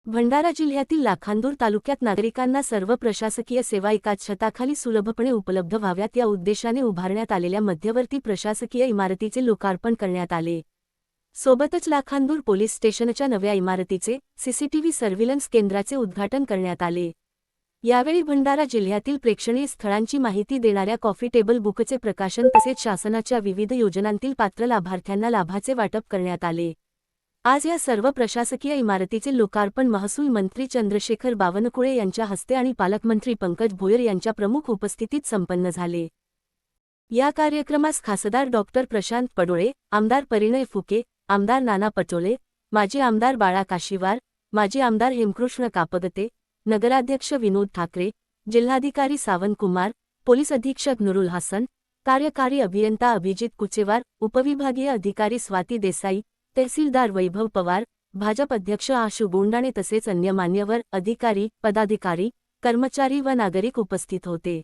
भंडारा जिल्ह्यातील लाखांदूर तालुक्यात नागरिकांना सर्व प्रशासकीय सेवा एकाच छताखाली सुलभपणे उपलब्ध व्हाव्यात या उद्देशाने उभारण्यात आलेल्या मध्यवर्ती प्रशासकीय इमारतीचे लोकार्पण करण्यात आले. सोबतच लाखांदूर पोलीस स्टेशनच्या नव्या इमारतीचे सीसीटीव्ही सर्व्हिलन्स केंद्राचे उद्घाटन करण्यात आले. यावेळी भंडारा जिल्ह्यातील प्रेक्षणीय स्थळांची माहिती देणाऱ्या कॉफी टेबल बुकचे प्रकाशन तसेच शासनाच्या विविध योजनांतील पात्र लाभार्थ्यांना लाभाचे वाटप करण्यात आले. आज या सर्व प्रशासकीय इमारतीचे लोकार्पण महसूल मंत्री चंद्रशेखर बावनकुळे यांच्या हस्ते आणि पालकमंत्री पंकज भोयर यांच्या प्रमुख उपस्थितीत संपन्न झाले. या कार्यक्रमास खासदार डॉक्टर प्रशांत पडोळे, आमदार परिणय फुके, आमदार नाना पटोले, माजी आमदार बाळा काशीवार, माजी आमदार हेमकृष्ण कापगते, नगराध्यक्ष विनोद ठाकरे, जिल्हाधिकारी सावंत कुमार, पोलीस अधीक्षक नुरुल हसन, कार्यकारी अभियंता अभिजित कुचेवार, उपविभागीय अधिकारी स्वाती देसाई, तहसीलदार वैभव पवार, भाजप अध्यक्ष आशु गोंडाणे तसेच अन्य मान्यवर, अधिकारी, पदाधिकारी, कर्मचारी व नागरिक उपस्थित होते.